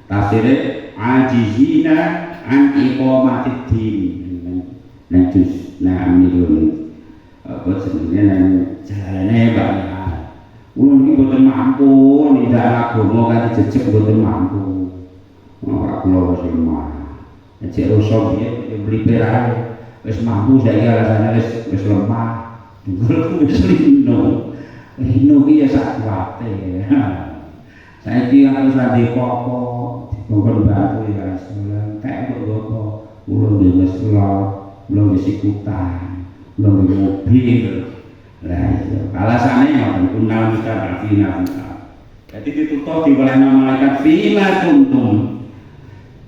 Tafsire ajizina an iqamatid din. Najus na'amilun. Apa jenenge nang jalane banyak. Ulun iki boten mampu nindak agama kanthi jejeg boten mampu. Ora kula wis lemah. Nek rusak ya beli perae. Wis mampu saiki alasane wis lemah. Dulu wis lino. Lino ki ya sak kuwate. Saiki harus ade apa dikongkon batu ya Rasulullah. Kayak kok ulun wis ulun wis ikutan. Ulun mobil. Lah iya. Alasane ngoten kunal musta'afina. Jadi ditutup di oleh malaikat fima kuntum.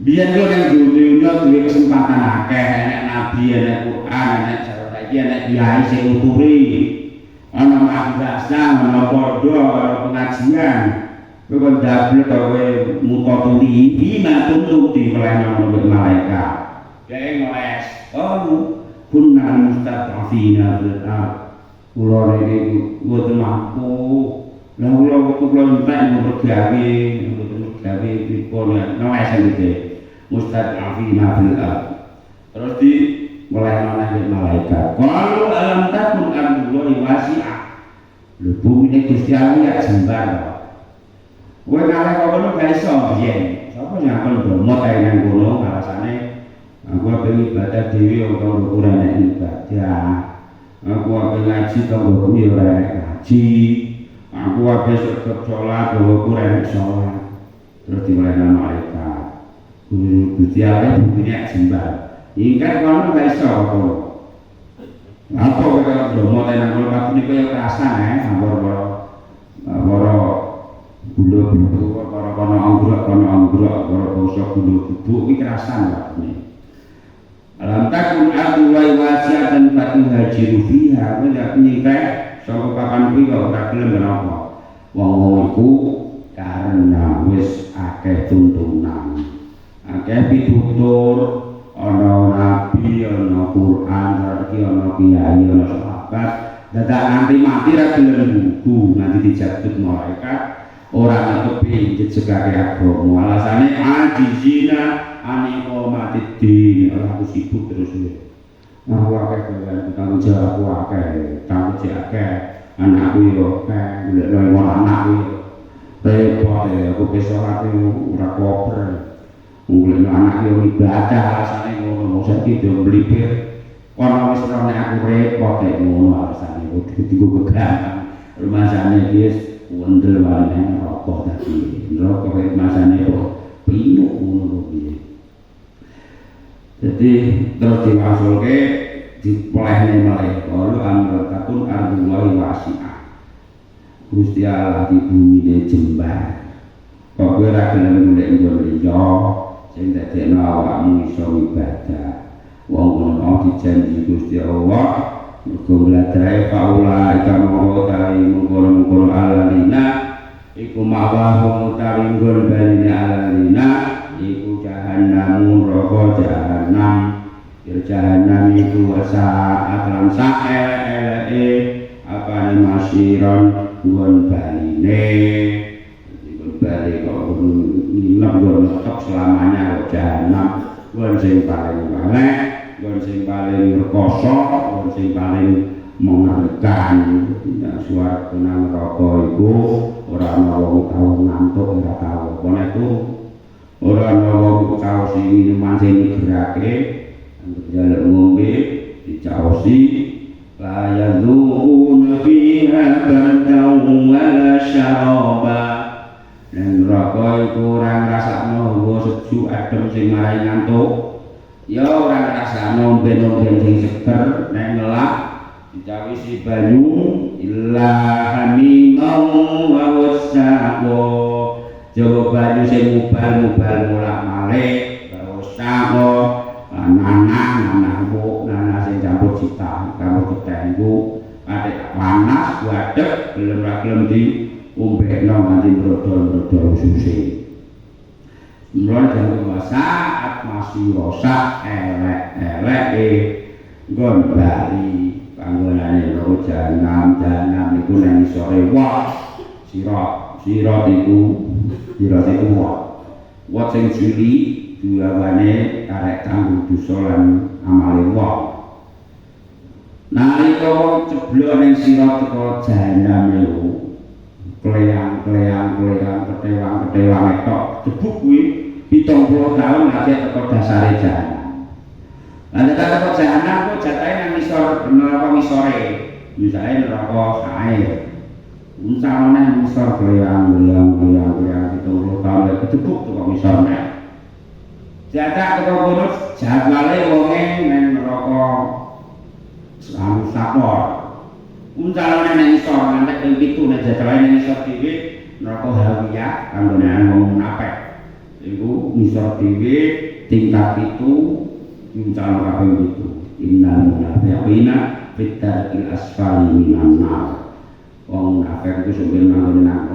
Biar lo yang dunia duwe kesempatan akeh, enek nabi, enek Quran, enek saiki enek kiai sing nuturi. Ana madrasah, ana pondok, ana pengajian. Kowe kon dablek kowe mutatuli bima tuntuk di kelainan malaikat. Dhek ngeles. Oh, kunna mustad'afina fil ard. Kula niki mboten mampu. Lah kula kula entek mboten gawe pripun ngeles iki. Mustad'afina fil ard. Terus di mulai malaikat. Qalu alam takun ardullahi wasi'ah. Lho bumi Gusti Allah ya jembar. Kowe ngalih kok ngono gak iso biyen. Sapa nyakon domot ae nang kono alasane aku pengen ibadah dhewe ora ora nek ibadah. Aku pengen ngaji tanggo kuwi ora nek ngaji. Aku ape sregep salat ora nek salat. Terus dimulai malaikat. Gusti Allah bukine jembar. Ingkang kono gak iso apa. Apa kaya domot nang kono kabeh kaya kerasan para bulu-bulu kono anggrek para bangsa bulu-bulu iki kerasan kabeh. Alam takun ardu wa wasi'atan fatuhajiru fiha wa la nikah saka papan kuwi kok ora gelem menapa. Wong iku karena wis akeh tuntunan. Akeh pitutur ana nabi, ana Quran, iki ana kiai, ana sahabat, dadak nganti mati ra gelem buku, nganti dijabut malaikat ora netepi jejegake agama. Alasane ajizina aniko matid din. Aku sibuk terus ya. Aku akeh tanggung jawab aku akeh, tanggung jawab akeh. Anakku yo akeh, golekno anak kuwi repot ya. Aku besok ora koper. Golekno anak yo ibadah alasane ngono. Saiki do mlipir. Ana wis ora nek aku repot nek ngono alasane dienggo kegaman. Rumasane wis wondel wae rokok tadi. Rokok iki masane kok pinuk ngono piye. Jadi terus diwasulke dipolehne malaikat amrotapun ardullahi wasi'ah. Gusti Allah di bumi jembar. Kok kowe ora gelem golek liya sing dadekno awakmu iso ibadah. Wong ngono dijanji Gusti Allah mergo ladae paula ika mongko tawi mungkul alalina iku mawahum tawi nggon baline alalina iku jahanam neraka jahanam jahanam iku saat lan saeleke apane masiron nggon baline nggon bali kok nggon tetep selamanya kok jahanam nggon sing paling elek nggon sing paling rekoso nggon sing paling mengerikan. Suara nang neraka iku ora ana wong tau ngantuk ora tau apa iku ora ana wong tau sing minuman sing digerake anggere njaluk ngombe dicaosi la yazuuna fiha bardan wala syaraba. Nang neraka iku ora ngrasakno nuju adem sing marai ngantuk. Ya ora ngrasakno omben-omben sing seger nek ngelak dicawisi banyu illa hamimau wa wasaqo. Jawa banyu sing mubal-mubal mulak-malik wasaqo nanah sing campur cita karo ketengku patek panas wadeg gelem ra gelem di umbekno nganti brodol-brodol susi. Mulai dari saat masih rosak elek-elek nggon bali panggonane karo janam iku nang sore wah sirat iku wah sing cili duwane karek kanggo dosa lan amale wong. Nalika wong ceblok ning sirat teko janam iku kleyang ketewang etok jebuk kuwi 70 tahun lagi teko dasare jahanam. Lah nek teko jahanam kok jatahe nang neraka ngisore. Misale neraka air. Uncalane ngisor kleyang 70 tahun lagi jebuk teko ngisore. Jatah teko kono jadwale wonge nang neraka sakor. Uncalane nang ngisor ngantek ping 7 nek jadwale nang ngisor dhewe neraka hawiyah kanggone wong munafik. Iku ngisor dhewe tingkat itu uncalane kaping 7. Innal munafiqina fit darkil asfali minan nar. Wong munafik iku sumber manggon nang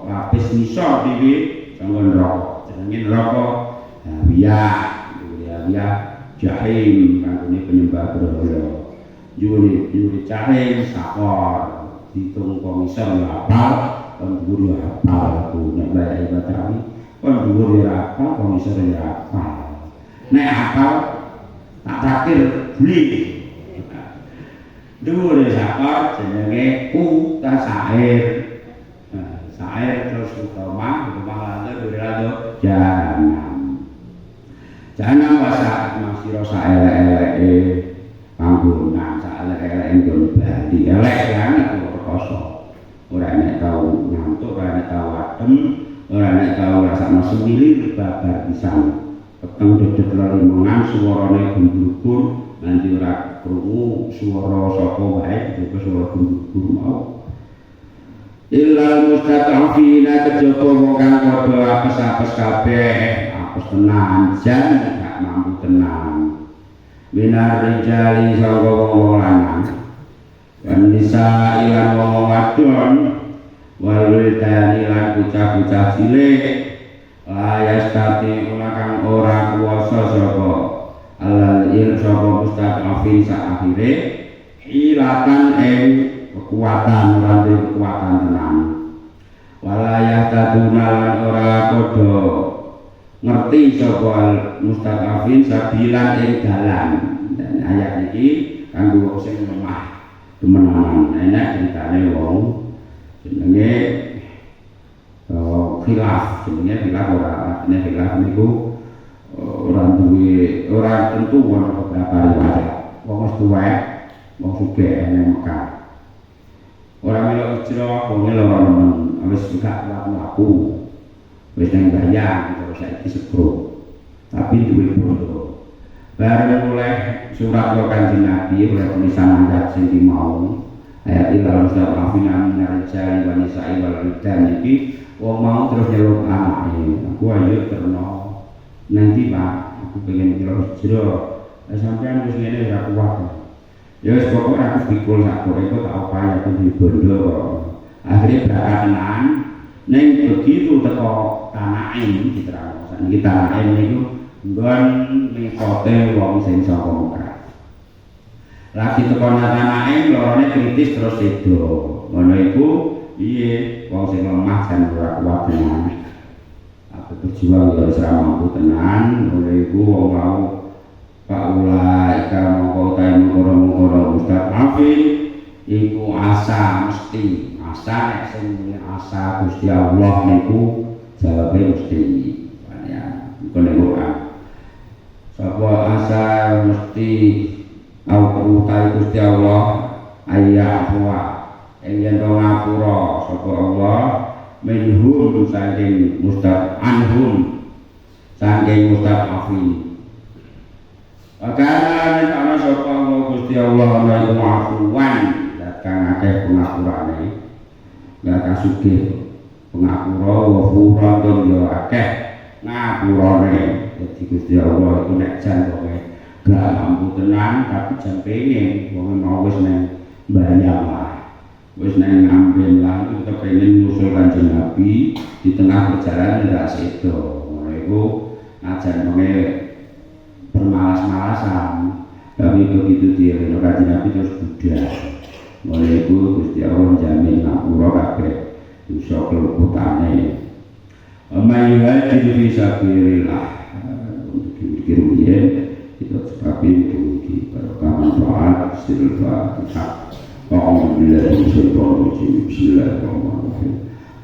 lapis ngisor dhewe sanggon neraka. Jenenge neraka hawiyah jahim kanggone penyembah berhala. Yuri cahim sakor ditung komisar lapal pendhuwur ya apal aku nek bae ibadahi pendhuwur ya apal komisar ya apal nek apal tak takir beli dhuwur sakor jenenge sair terus utama lanjut dhuwur jahanam wasaat masih rasa elek-eleke panggonan elek-elek nggon bali elek kan aku perkoso ora nek tau ngantuk ora nek tau adem ora nek tau rasane semili babar pisan peteng dedeg lelimengan suarane gembur nganti ora krungu swara sapa wae kejaba swara gembur mau illal mustata'fina kejaba wong kang padha apes-apes kabeh apes tenan jan gak mampu tenang minar rijali sangka wong lanang wan nisa ilan wong wadon wal wildani lan bocah-bocah cilik layastati kang ora kuwasa sapa alal il sapa mustaqafin sak akhire hilatan kekuatan lan kekuatan tenan walayah taduna lan ora padha ngerti sapa mustaqafin sabilan ing dalan. Dan ayat iki kanggo wong sing lemah temenan enak ceritane wong jenenge khilaf ora niku ora tentu ono beberapa riwayat wong tuwek wong sugih nang Mekah ora melok hijrah wong lara nemen wis gak laku wis nang bayang terus saiki sepro tapi duwe bondo bareng oleh surat Kanjeng Nabi oleh tulisan ayat sing mau ayat ilal mustaqafina minar rijali wa nisa'i wal wildan iki wong mau terus nyeluk anake aku ayo terno nanti Pak aku pengen hijrah sampean wis ngene ora kuat ya wis pokoke aku dikul sak kok tak upaya aku di bondo akhirnya berangkat tenan ning begitu teko Tanaim diterang saniki Tanaim niku nggon mikote wong sing saka Mekah lagi teko Tanaim lorone kritis terus sedo ngono iku piye wong sing lemah jan ora kuat tenan aku berjuang ya ora mampu tenan ngono iku wong mau Paula ika mongko tae mongko mustaqafin iku asa mesti asa nek sing asa Gusti Allah niku jawabe mesti ya ngene Quran sapa asa mesti aku tae Gusti Allah ayyahu yen to ngapura sapa Allah minhum saking mustaq anhum saking mustadafin. Karena ana sapa Gusti Allah ana iku afuwan kang akeh pengapurane ya kasugih pengapura wa furadun ya akeh ngapurane. Dadi Gusti Allah iku nek jan kok gak mampu tenan tapi jan pengen wong mau wis nang banyak lah wis nang ngambil lah kita pengen nusul Kanjeng Nabi di tengah perjalanan ndak sedo ngono iku ajan wong bermalas-malasan tapi begitu dia kena Kanjeng Nabi terus budal. Mulai itu Gusti Allah jamin ngapura kabeh dosa keluputane. Amayuhati fi sabilillah. Untuk mikir biyen kita sebabin mugi barokah manfaat istighfar kita. Alhamdulillah bismillahirrahmanirrahim.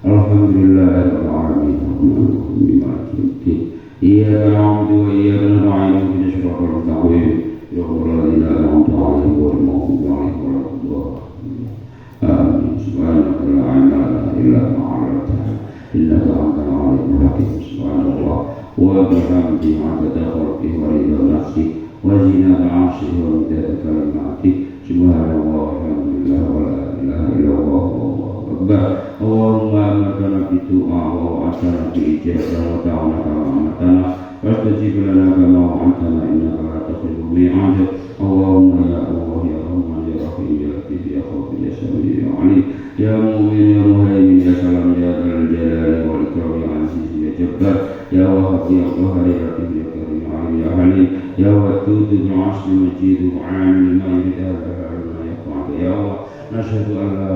Alhamdulillahirabbil alamin. Iyyaka na'budu wa iyyaka nasta'in ihdinas siratal mustaqim. صراط الذين أنعمت عليهم غير المغضوب عليهم ولا الضالين آمين سبحانك لا علم لنا إلا ما علمتنا إنك أنت العليم الحكيم سبحان الله وبحمده عدد خلقه ورضا نفسه وزنة عرشه ومداد كلماته سبحان الله والحمد لله ولا إله إلا الله والله أكبر اللهم أمرنا بالدعاء ووعدتنا بالإجابة ودعوناك وأمرتنا واستجب لنا كما وعدتنا إنك لا تخلف الميعاد اللهم يا الله يا رحمن يا رحيم يا لطيف يا خبير يا سميع يا عليم يا مؤمن يا مهيمن يا سلام يا ذا الجلال والإكرام يا عزيز يا جبار يا وهاب يا قهار يا لطيف يا كريم يا عليم يا حليم يا ودود ذو العرش مجيد وعامل ما يريد هذا ما يفعل يا الله نشهد أن لا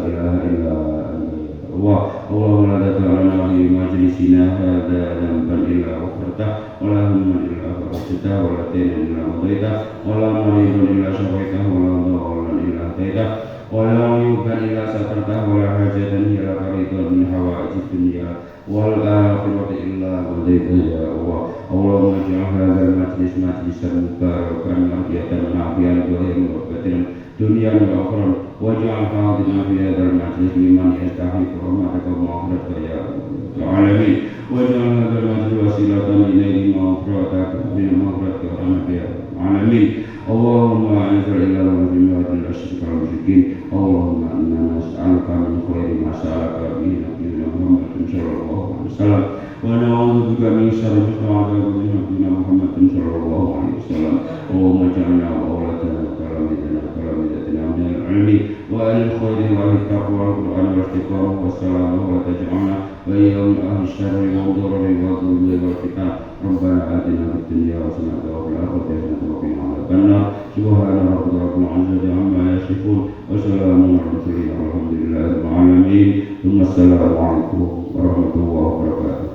إله إلا أنت الله اللهم لا تدع لنا في مجلسنا هذا ذنبا إلا غفرته ولا هما إلا فرجته ولا دينا إلا قضيته ولا مريضا إلا شفيته ولا ضالا إلا هديته ولا عيوبا إلا سترته ولا حاجة هي لك رضا من حوائج الدنيا والآخرة إلا قضيته يا الله اللهم اجعل هذا المجلس مجلسا مباركا مرضية نافعا ظاهرا وباطنا دنيا وأخرى واجعل حاضرنا في هذا المجلس ممن يستحق رحمتك ومغفرتك يا رب العالمين واجعل هذا المجلس وسيلة إليه مغفرتك من مغفرتك ورحمتك يا رب العالمين اللهم أعز الإله والجماعة الأشرك والمشركين اللهم إنا نسألك من خير ما سألك به نبينا محمد صلى الله عليه وسلم ونعوذ بك من شر ما استعاذ به نبينا محمد صلى الله عليه وسلم اللهم اجعلنا وأولادنا وتلاميذنا وتلاميذتنا من العلم وأهل الخير وأهل التقوى والقرآن والاستقامة والسلام ولا تجعلنا وإياهم أهل الشر والضرر والظلم والفتن ربنا آتنا في الدنيا حسنة وفي الآخرة حسنة وقنا عذاب النار سبحان ربك رب العزة عما يصفون وسلام على المرسلين والحمد لله رب العالمين ثم السلام عليكم ورحمة الله وبركاته.